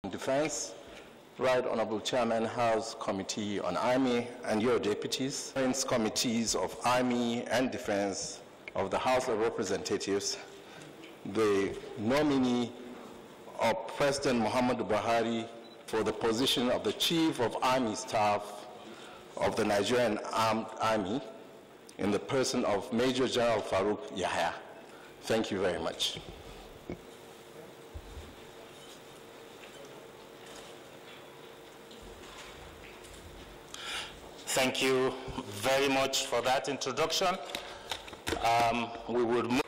Defense, Right Honorable Chairman, House Committee on Army and your deputies, committees of Army and Defense of the House of Representatives, the nominee of President Muhammadu Buhari for the position of the Chief of Army Staff of the Nigerian Armed Army in the person of Major General Farouk Yahya. Thank you very much. Thank you very much for that introduction. We would move.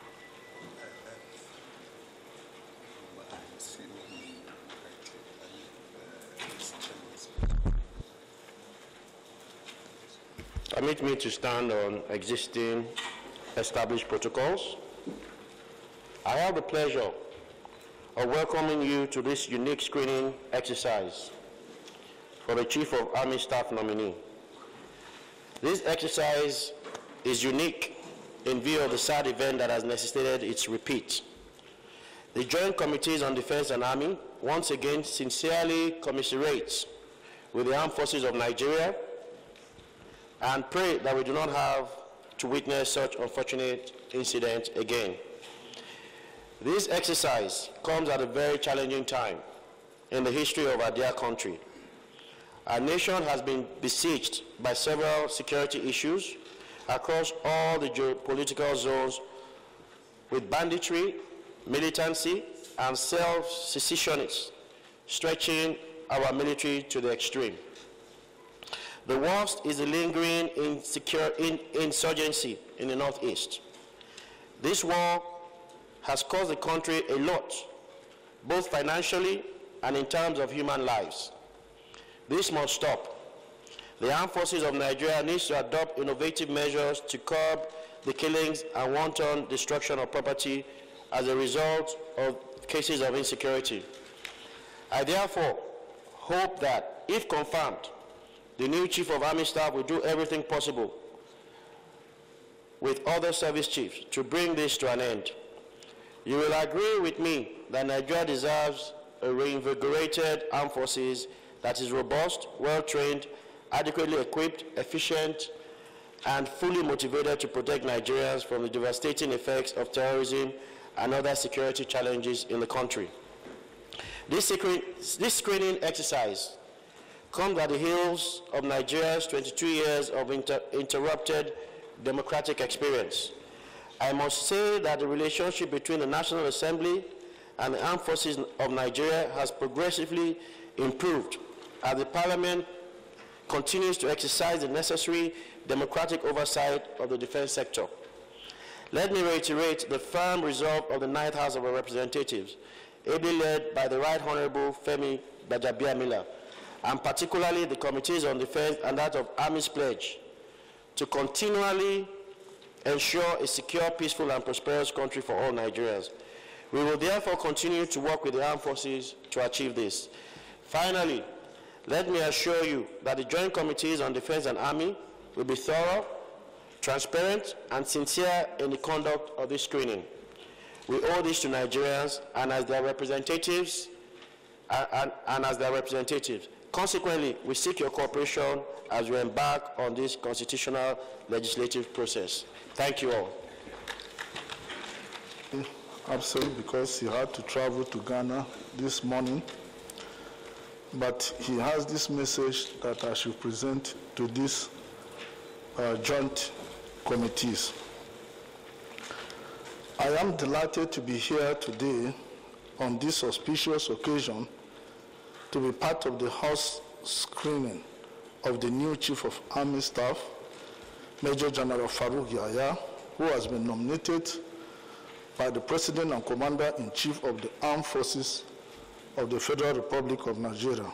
Permit me to stand on existing established protocols. I have the pleasure of welcoming you to this unique screening exercise for the Chief of Army Staff nominee. This exercise is unique in view of the sad event that has necessitated its repeat. The Joint Committees on Defense and Army once again sincerely commiserates with the Armed Forces of Nigeria and pray that we do not have to witness such unfortunate incidents again. This exercise comes at a very challenging time in the history of our dear country. Our nation has been besieged by several security issues across all the geopolitical zones with banditry, militancy, and self-secessionists stretching our military to the extreme. The worst is the lingering insurgency in the Northeast. This war has cost the country a lot, both financially and in terms of human lives. This must stop. The Armed Forces of Nigeria needs to adopt innovative measures to curb the killings and wanton destruction of property as a result of cases of insecurity. I therefore hope that, if confirmed, the new Chief of Army Staff will do everything possible with other service chiefs to bring this to an end. You will agree with me that Nigeria deserves a reinvigorated armed forces that is robust, well-trained, adequately equipped, efficient, and fully motivated to protect Nigerians from the devastating effects of terrorism and other security challenges in the country. This screening exercise comes at the heels of Nigeria's 22 years of interrupted democratic experience. I must say that the relationship between the National Assembly and the Armed Forces of Nigeria has progressively improved as the Parliament continues to exercise the necessary democratic oversight of the defense sector. Let me reiterate the firm resolve of the 9th House of Representatives, ably led by the Right Honorable Femi Gbajabiamila, and particularly the Committees on Defense and that of Army's pledge to continually ensure a secure, peaceful, and prosperous country for all Nigerians. We will therefore continue to work with the armed forces to achieve this. Finally, let me assure you that the Joint Committees on Defense and Army will be thorough, transparent, and sincere in the conduct of this screening. We owe this to Nigerians and as their representatives. Consequently, we seek your cooperation as we embark on this constitutional legislative process. Thank you all. Absolutely, because he had to travel to Ghana this morning. But he has this message that I should present to these joint committees. I am delighted to be here today on this auspicious occasion to be part of the House screening of the new Chief of Army Staff, Major General Farouk Yahya, who has been nominated by the President and Commander-in-Chief of the Armed Forces of the Federal Republic of Nigeria.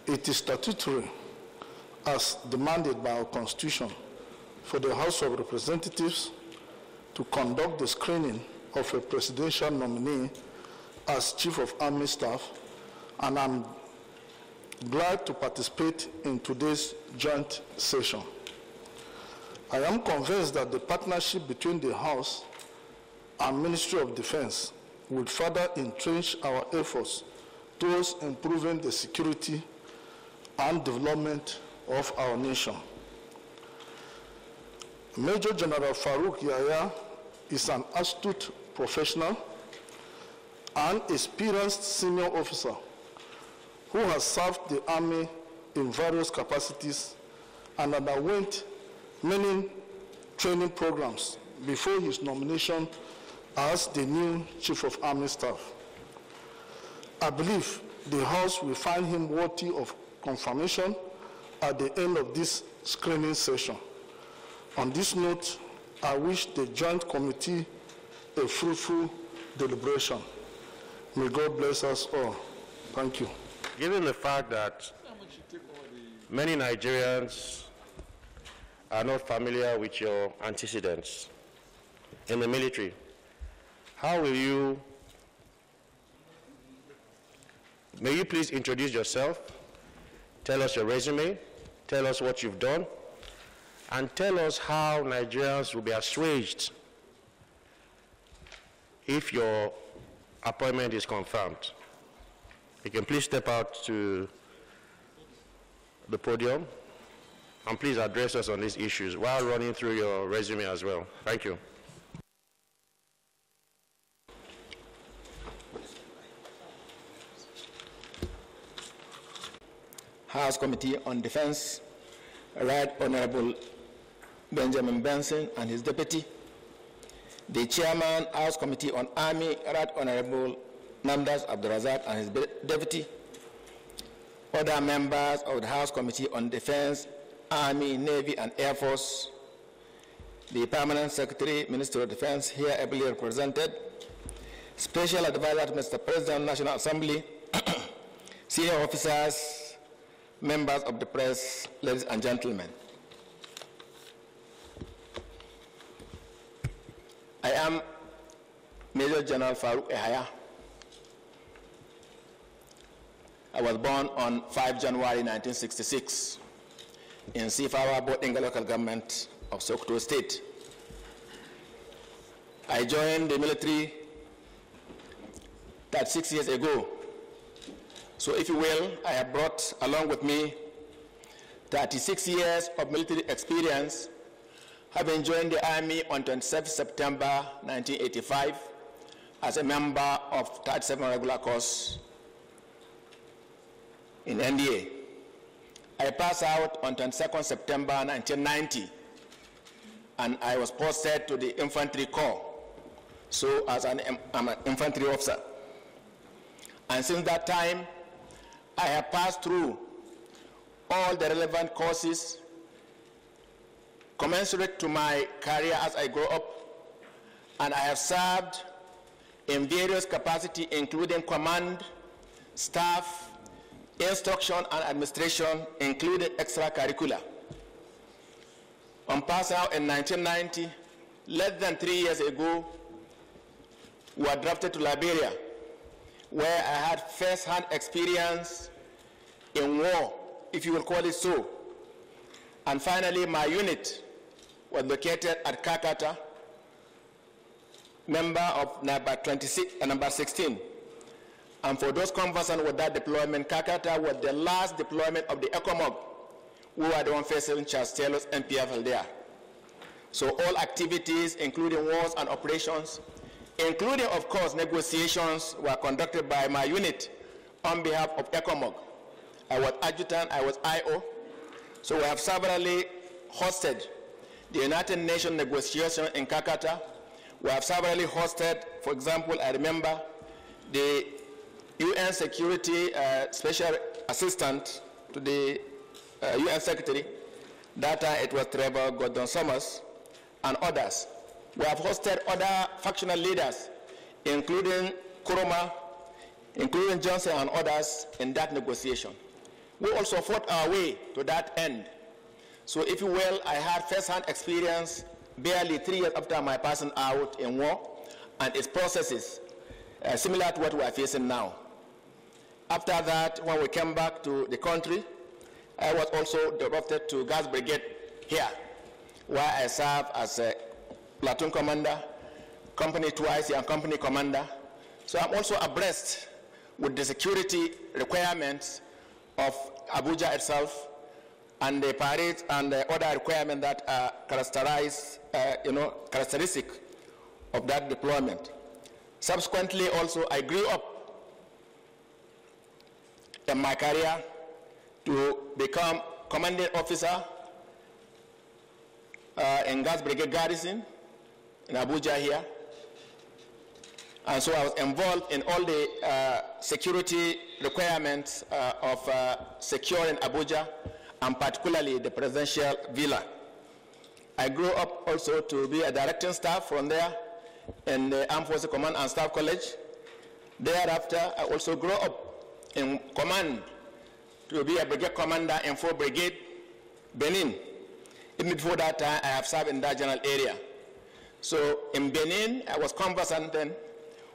It is statutory, as demanded by our Constitution, for the House of Representatives to conduct the screening of a presidential nominee as Chief of Army Staff, and I'm glad to participate in today's joint session. I am convinced that the partnership between the House and Ministry of Defense will further entrench our efforts towards improving the security and development of our nation. Major General Farouk Yahya is an astute professional and experienced senior officer who has served the Army in various capacities and underwent many training programs before his nomination as the new Chief of Army Staff. I believe the House will find him worthy of confirmation at the end of this screening session. On this note, I wish the Joint Committee a fruitful deliberation. May God bless us all. Thank you. Given the fact that many Nigerians are not familiar with your antecedents in the military, how will you, may you please introduce yourself, tell us your resume, tell us what you've done, and tell us how Nigerians will be assuaged if your appointment is confirmed. You can please step out to the podium and please address us on these issues while running through your resume as well. Thank you. House Committee on Defense, Right Honorable Benjamin Benson and his deputy. The Chairman, House Committee on Army, Right Honorable Namdas Abdurazak and his deputy. Other members of the House Committee on Defense, Army, Navy, and Air Force. The Permanent Secretary, Minister of Defense, here ably represented. Special Advisor to Mr. President, National Assembly, senior officers, members of the press, ladies and gentlemen. I am Major General Farouk Yahya. I was born on 5 January 1966 in Sifawa, Bodinga local government of Sokoto State. I joined the military 36 years ago. So if you will, I have brought along with me 36 years of military experience, having joined the Army on 27 September 1985 as a member of 37 Regular Course in NDA. I passed out on 22 September 1990, and I was posted to the Infantry Corps, so as I'm an infantry officer. And since that time, I have passed through all the relevant courses commensurate to my career as I grow up, and I have served in various capacities, including command, staff, instruction and administration, including extracurricular. On passing out in 1990, less than 3 years ago, we were drafted to Liberia, where I had first-hand experience in war, if you will call it so. And finally, my unit was located at Kakata, member of number 16. And for those conversant with that deployment, Kakata was the last deployment of the ECOMOG. We were the one facing Charles Taylor's MPFL there. So all activities, including wars and operations, including, of course, negotiations, were conducted by my unit on behalf of ECOMOG. I was adjutant, I was IO. So we have severally hosted the United Nations negotiation in Kakata. We have severally hosted, for example, I remember the UN Security Special Assistant to the UN Secretary. That time it was Trevor Gordon Summers and others. We have hosted other factional leaders, including Kuruma, including Johnson and others in that negotiation. We also fought our way to that end. So if you will, I had first-hand experience barely 3 years after my passing out in war and its processes, similar to what we are facing now. After that, when we came back to the country, I was also drafted to Gas Brigade here, where I served as a platoon commander, company twice, and company commander. So I'm also abreast with the security requirements of Abuja itself and the parades and the other requirements that are characteristic of that deployment. Subsequently, also, I grew up in my career to become commanding officer in Gas Brigade Garrison in Abuja here. And so I was involved in all the security requirements of securing Abuja, and particularly the presidential villa. I grew up also to be a directing staff from there in the Armed Forces Command and Staff College. Thereafter, I also grew up in command to be a brigade commander in 4th Brigade, Benin. Even before that time, I have served in that general area. So in Benin, I was conversant then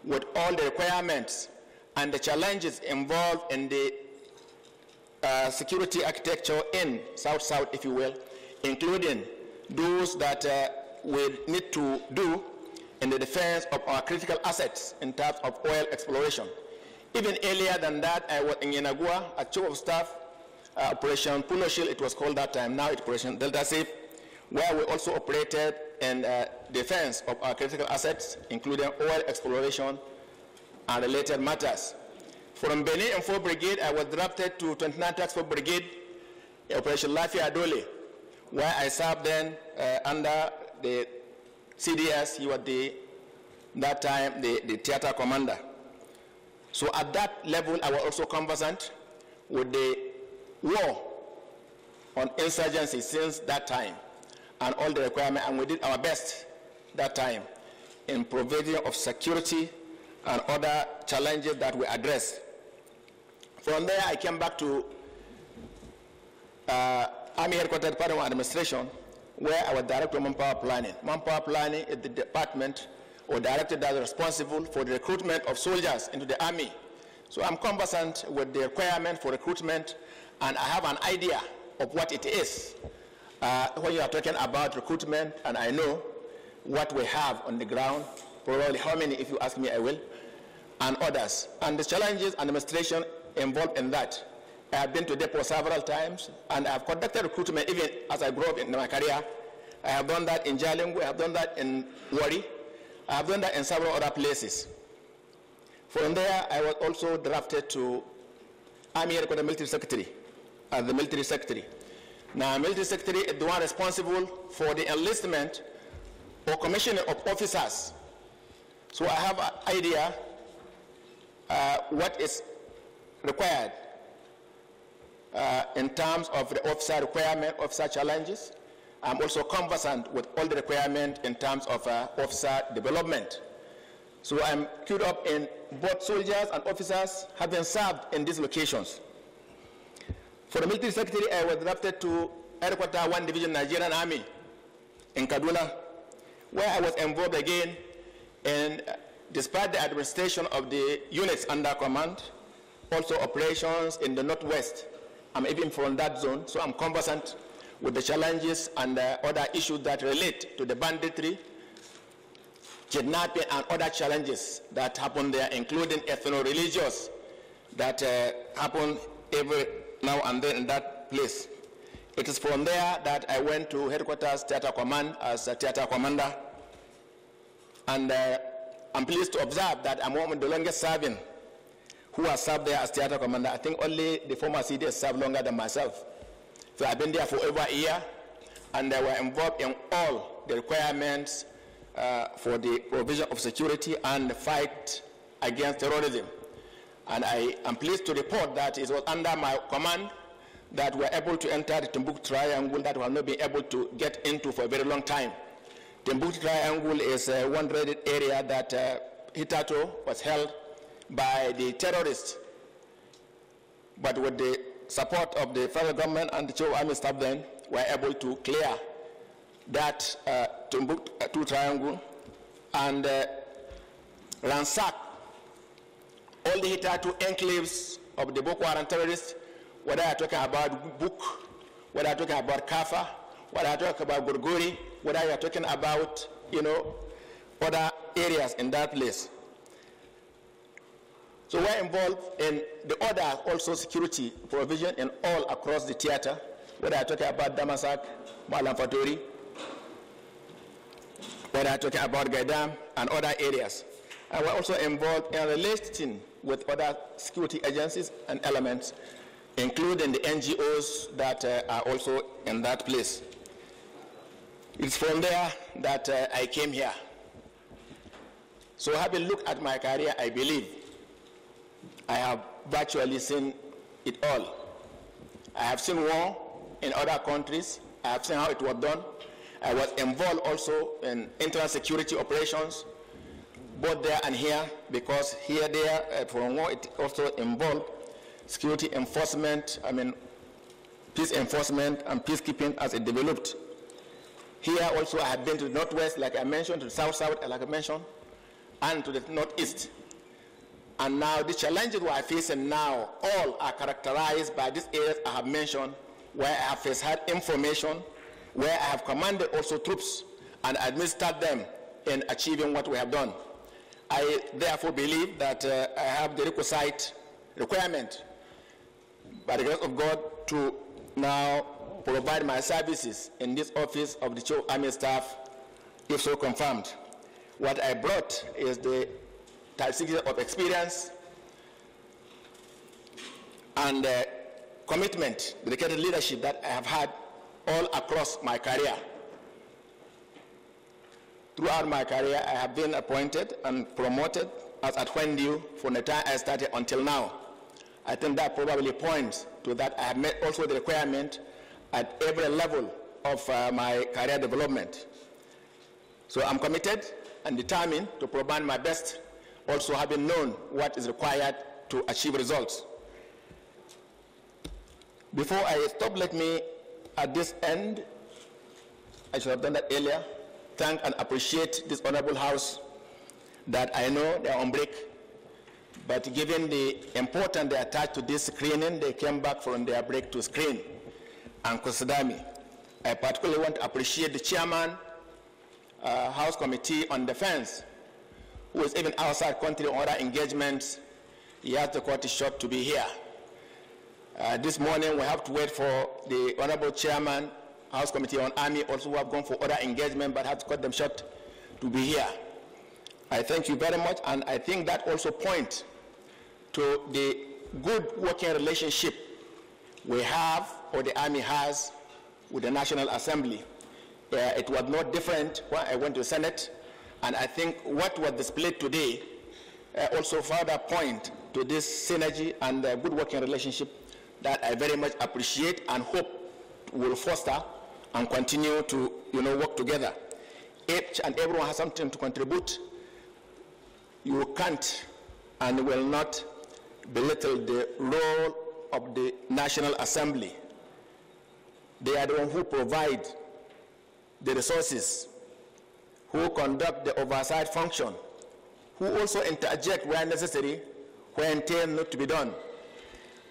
with all the requirements and the challenges involved in the security architecture in South-South, if you will, including those that we need to do in the defense of our critical assets in terms of oil exploration. Even earlier than that, I was in Yenagua, a chief of staff, Operation Puno Shield, it was called that time, now it's Operation Delta Safe, where we also operated in defense of our critical assets, including oil exploration and related matters. From Benin and 4th Brigade, I was drafted to 29th Task Force Brigade, Operation Lafia Adole, where I served then under the CDS. He was that time the theater commander. So at that level, I was also conversant with the war on insurgency since that time and all the requirements, and we did our best that time in provision of security and other challenges that we addressed. From there, I came back to Army Headquarters Department of Administration, where I was Director of Manpower Planning. Manpower Planning is the department or director that is responsible for the recruitment of soldiers into the Army. So I'm conversant with the requirement for recruitment, and I have an idea of what it is when you are talking about recruitment, and I know what we have on the ground, probably how many, if you ask me, I will, and others. And the challenges and administration involved in that. I have been to depot several times, and I have conducted recruitment even as I grew up in my career. I have done that in Jalingo, I have done that in Wari, I have done that in several other places. From there, I was also drafted to Army Headquarters Military Secretary, as the Military Secretary. Now, Military Secretary is the one responsible for the enlistment or commissioning of officers. So I have an idea what is required in terms of the officer requirement, officer challenges. I'm also conversant with all the requirements in terms of officer development. So I'm queued up in both soldiers and officers having served in these locations. For the Military Secretary, I was drafted to Headquarters 1 Division Nigerian Army in Kaduna, where I was involved again in, despite the administration of the units under command, also operations in the Northwest. I'm even from that zone, so I'm conversant with the challenges and other issues that relate to the banditry, kidnapping, and other challenges that happen there, including ethno-religious that happen every now and then in that place. It is from there that I went to Headquarters Theater Command as a theater commander, and I'm pleased to observe that I'm one of the longest serving who has served there as theater commander. I think only the former CD has served longer than myself. So I've been there for over a year, and I were involved in all the requirements for the provision of security and the fight against terrorism. And I am pleased to report that it was under my command that we were able to enter the Timbuktu Triangle that we have not been able to get into for a very long time. Timbuktu Triangle is one dreaded area that hitherto was held by the terrorists, but with the support of the federal government and the Chief of Army Staff then, were able to clear that Timbuktu Triangle and ransack all the hitherto enclaves of the Boko Haram terrorists, whether I'm talking about Buk, whether I'm talking about Kafa, whether I'm talking about Gorgori, whether you're talking about, other areas in that place. So we're involved in the other also security provision in all across the theater, whether I'm talking about Damasak, Malam Faturi, whether I'm talking about Gaidam and other areas. And we're also involved in relating with other security agencies and elements, including the NGOs that are also in that place. It's from there that I came here. So having looked at my career, I believe I have virtually seen it all. I have seen war in other countries. I have seen how it was done. I was involved also in internal security operations, both there and here, because here, there, from war, it also involved security enforcement, peace enforcement and peacekeeping as it developed. Here also I have been to the northwest, like I mentioned, to the south-south, like I mentioned, and to the northeast. And now the challenges we are facing now all are characterized by these areas I have mentioned, where I have first had information, where I have commanded also troops and administered them in achieving what we have done. I therefore believe that I have the requisite requirement, by the grace of God, to now provide my services in this office of the Chief of Army Staff, if so confirmed. What I brought is the type 6 years of experience and commitment, dedicated leadership that I have had all across my career. Throughout my career, I have been appointed and promoted as at when due from the time I started until now. I think that probably points to that I have met also the requirement at every level of my career development. So I'm committed and determined to provide my best, also having known what is required to achieve results. Before I stop, let me, at this end, I should have done that earlier, thank and appreciate this honorable House that I know they are on break, but given the importance they attach to this screening, they came back from their break to screen and consider me. I particularly want to appreciate the chairman, House Committee on Defense, who is even outside country on other engagements. He has to cut it short to be here. This morning we have to wait for the honorable chairman, House Committee on Army, also who have gone for other engagement but have to cut them short to be here. I thank you very much, and I think that also points to the good working relationship we have, or the Army has, with the National Assembly. It was not different when I went to the Senate, and I think what was displayed today also further point to this synergy and good working relationship that I very much appreciate and hope will foster and continue to work together. Each and everyone has something to contribute. You can't and will not belittle the role of the National Assembly. They are the ones who provide the resources, who conduct the oversight function, who also interject where necessary, where intended not to be done.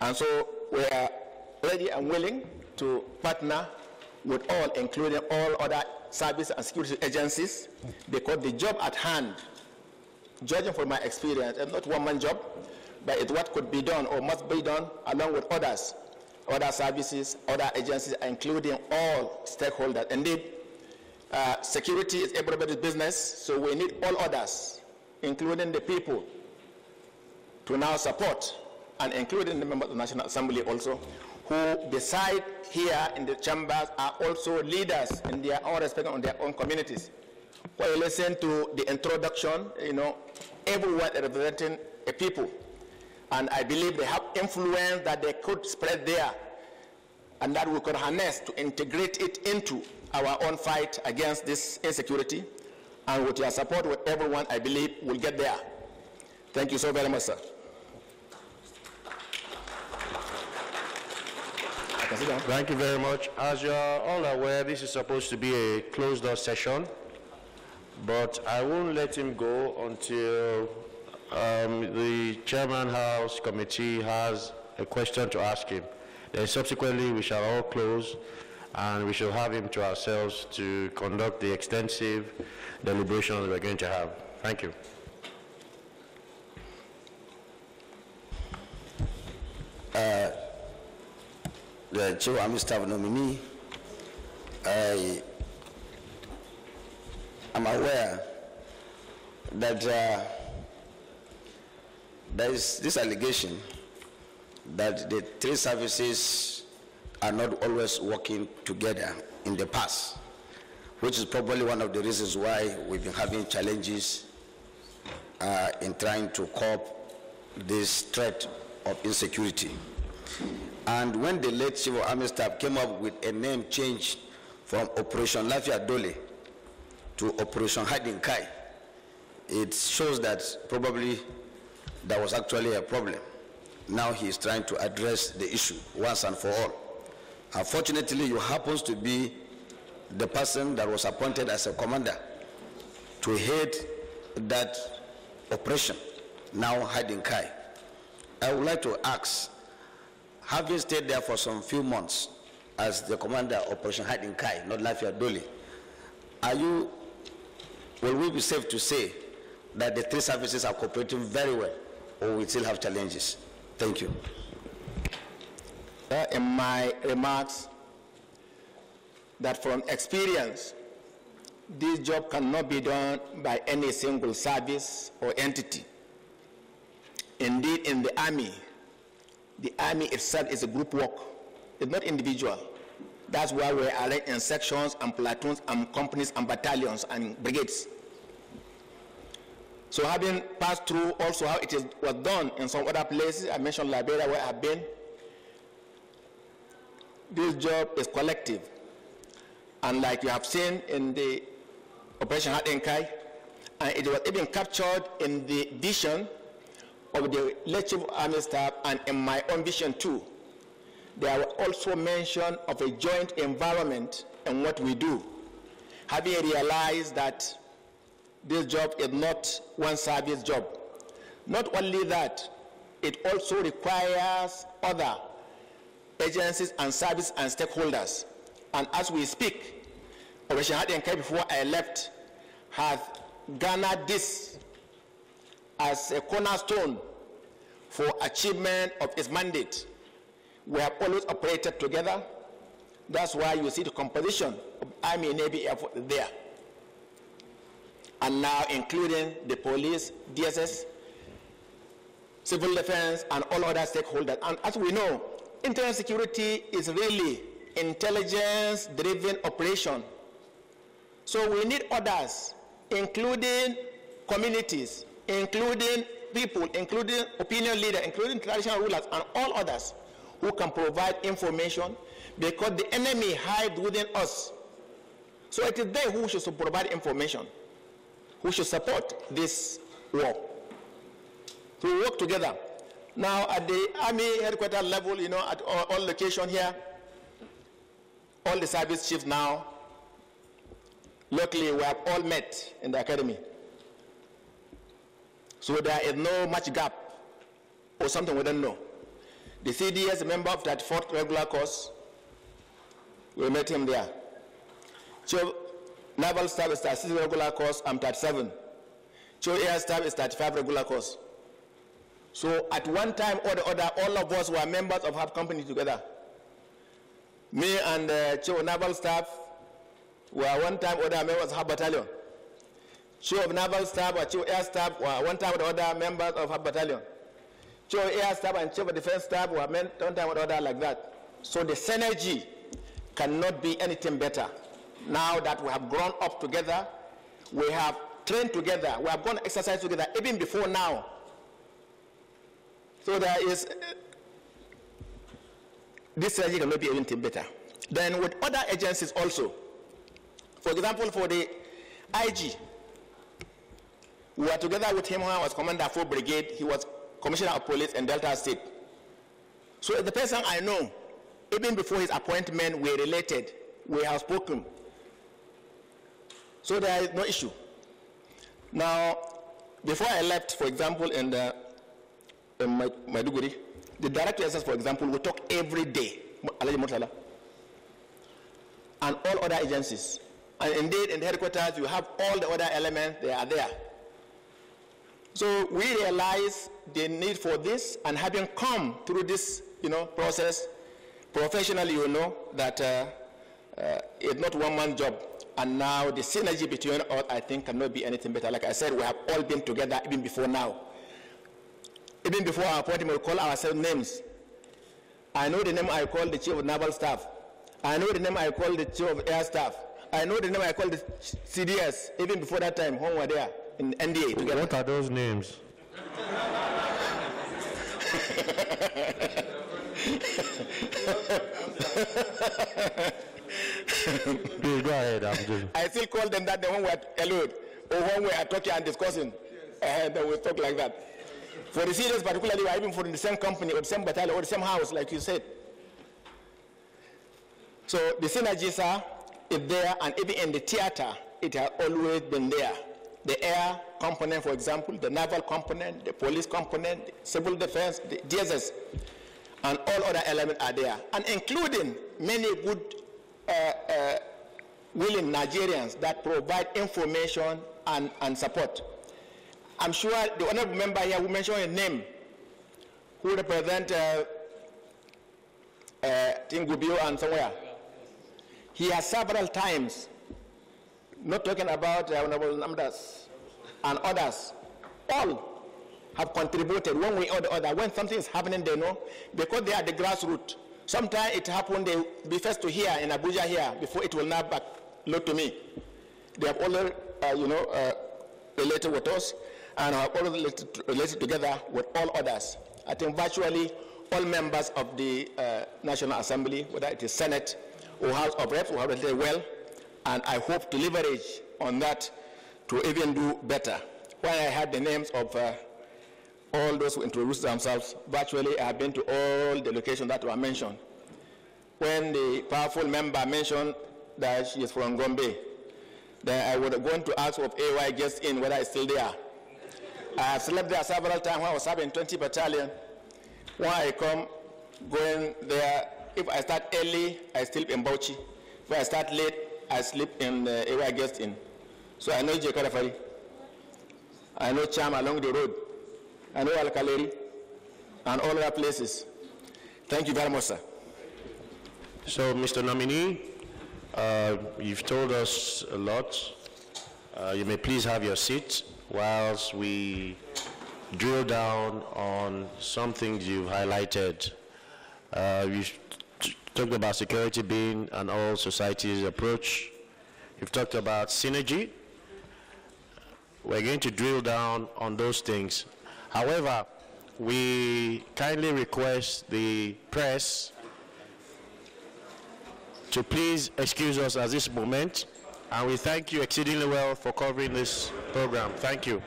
And so we are ready and willing to partner with all, including all other service and security agencies, because the job at hand, judging from my experience, is not one-man job, but it's what could be done or must be done along with others, other services, other agencies, including all stakeholders. Indeed, security is everybody's business, so we need all others, including the people, to now support, and including the members of the National Assembly also, who beside here in the chambers are also leaders in their own respect on their own communities. When you listen to the introduction, everyone representing a people, and I believe they have influence that they could spread there, and that we could harness to integrate it into our own fight against this insecurity, and with your support, with everyone, I believe we'll get there. Thank you so very much, sir. Thank you very much. As you are all aware, this is supposed to be a closed-door session, but I won't let him go until the Chairman House Committee has a question to ask him. Then subsequently, we shall all close, and we shall have him to ourselves to conduct the extensive deliberations we're going to have. Thank you. the Chief of Army Staff nominee, I am aware that there is this allegation that the three services are not always working together in the past, which is probably one of the reasons why we've been having challenges in trying to cope this threat of insecurity. And when the late Chief of Army Staff came up with a name change from Operation Lafia Dole to Operation Hiding Kai, it shows that probably there was actually a problem. Now he is trying to address the issue once and for all. Unfortunately, you happen to be the person that was appointed as a commander to head that operation, now Hiding Kai. I would like to ask, having stayed there for some few months as the commander of Operation Hiding Kai, not Lafia Dole, will we be safe to say that the three services are cooperating very well, or we still have challenges? Thank you. In my remarks, that from experience, this job cannot be done by any single service or entity. Indeed, in the army itself is a group work. It's not individual. That's why we are arranged in sections and platoons and companies and battalions and brigades. So having passed through also how it was done in some other places, I mentioned Liberia where I've been, this job is collective. And like you have seen in the Operation Hiding Kai, and it was even captured in the vision of the late Chief of Army Staff and in my own vision too. There was also mention of a joint environment in what we do, having realized that this job is not one service job. Not only that, it also requires other agencies and services and stakeholders. And as we speak, Operation Hiding Kai, before I left, has garnered this as a cornerstone for achievement of its mandate. We have always operated together. That's why you see the composition of Army, Navy, Air Force there. And now including the police, DSS, civil defense, and all other stakeholders. And as we know, internal security is really intelligence-driven operation. So we need others, including communities, including people, including opinion leaders, including traditional rulers, and all others who can provide information, because the enemy hides within us. So it is they who should provide information, who should support this war. So we work together. Now at the Army headquarters level, you know, at all locations here, all the service chiefs now, locally we have all met in the academy. So there is no much gap or something we don't know. The CDS, a member of that 4th regular course, we met him there. Chief Naval Staff is 36 regular course, I'm 37. Chief Air Staff is 35 regular course. So at one time or the other, all of us were members of HAB company together. Me and Chief of Naval Staff were one time or other members of HAB battalion. Chief of Naval Staff or Chief of Air Staff were one time or the other members of HAB battalion. Chief of Air Staff and Chief of Defense Staff were one time or the other like that. So the synergy cannot be anything better. Now that we have grown up together, we have trained together, we have gone exercise together, even before now. So there is, this synergy cannot be anything better. Then with other agencies also, for example, for the IG, we were together with him when I was commander of 4th Brigade. He was commissioner of police in Delta State. So the person I know, even before his appointment, we related, we have spoken. So there is no issue. Now, before I left, for example, in Maiduguri, the director SS, for example, we talk every day, and all other agencies. And indeed, in the headquarters, you have all the other elements, they are there. So we realize the need for this, and having come through this, process professionally, that it's not one man's job. And now the synergy between us, I think, cannot be anything better. Like I said, we have all been together even before now. Even before our appointment, we call ourselves names. I know the name I call the Chief of Naval Staff. I know the name I call the Chief of Air Staff. I know the name I call the CDS, even before that time, when we were there in NDA together. What are those names? Please go ahead, I still call them that when we are alone, or when we are talking and discussing, then we talk like that. For the CDS particularly, we are even from the same company, or the same battalion, or the same house, like you said. So the synergies are there, and even in the theater, it has always been there. The air component, for example, the naval component, the police component, the civil defense, the DSS, and all other elements are there, and including many good willing Nigerians that provide information and support. I'm sure the honorable member here will mention a name who represent Tingubio and somewhere. He has several times, not talking about Honorable Namdas and others, all have contributed one way or the other. When something is happening, they know, because they are the grassroots. Sometimes it happens, they be first to hear in Abuja here before it will now back look to me. They have already, related with us and have already related together with all others. I think virtually all members of the National Assembly, whether it is Senate or House of Reps, will have related well, and I hope to leverage on that to even do better. When I had the names of all those who introduced themselves, virtually I have been to all the locations that were mentioned. When the powerful member mentioned that she is from Gombe, then I would have gone to ask of AY just in whether it's still there. I have slept there several times when I was serving 20 battalion. When I come going there, if I start early, I sleep in Bauchi. If I start late, I sleep in AY guest in. So I know Jekarafari. I know Cham along the road. I know Al-Kaleri and all other places. Thank you very much, sir. So, Mr. Nominee, you've told us a lot. You may please have your seat whilst we drill down on some things you've highlighted. You've talked about security being an all society's approach. You've talked about synergy. We're going to drill down on those things. However, we kindly request the press to please excuse us at this moment, and we thank you exceedingly well for covering this program. Thank you.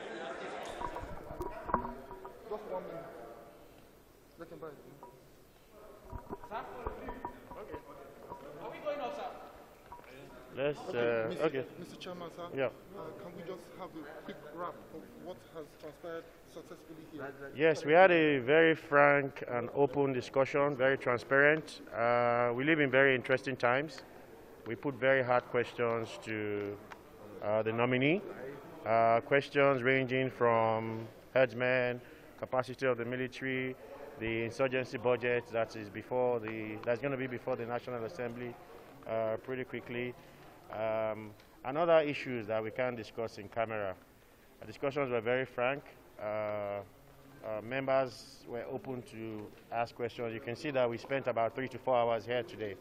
Let's, okay. Mr. Chairman, sir, yeah. Can we just have a quick wrap of what has transpired successfully here? Yes, we had a very frank and open discussion, very transparent. We live in very interesting times. We put very hard questions to the nominee, questions ranging from herdsmen, capacity of the military, the insurgency budget that is that's going to be before the National Assembly pretty quickly. And other issues that we can't discuss in camera. The discussions were very frank. Members were open to ask questions. You can see that we spent about 3 to 4 hours here today.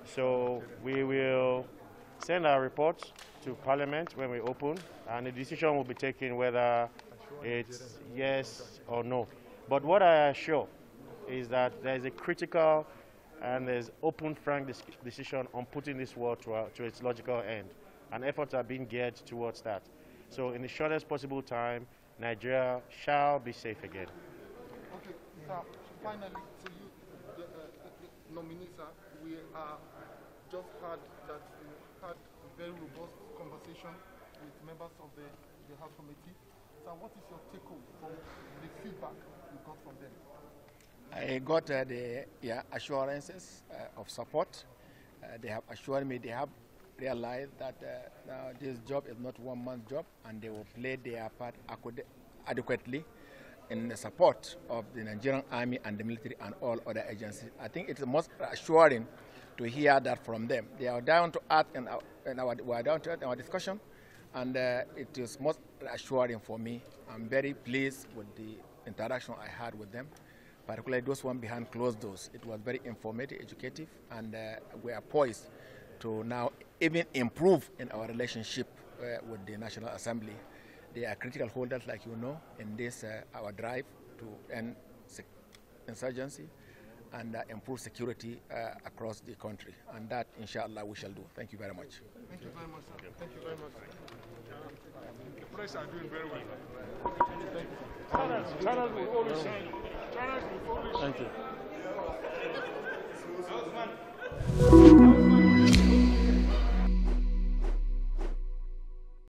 So we will send our reports to Parliament when we open, and the decision will be taken whether it's yes or no. But what I assure is that there is a critical and there's open, frank decision on putting this war to its logical end. And efforts are being geared towards that. So in the shortest possible time, Nigeria shall be safe again. Okay, sir, finally, to you, the nominee, sir, we just heard that you had a very robust conversation with members of the House Committee. So what is your take-home from the feedback you got from them? I got the assurances of support. They have assured me they have realized that now this job is not one man's job, and they will play their part adequately in the support of the Nigerian Army and the military and all other agencies. I think it's most assuring to hear that from them. They are down to earth we are down to earth in our discussion, and it is most assuring for me. I'm very pleased with the interaction I had with them, particularly those one behind closed doors. It was very informative, educative, and we are poised to now even improve in our relationship with the National Assembly. They are critical holders, like you know, in this our drive to end insurgency and improve security across the country. And that, inshallah, we shall do. Thank you very much. Thank you very much, sir. Thank you very much. The press are doing very well. Channels will always shine. Channels will always shine. Thank you.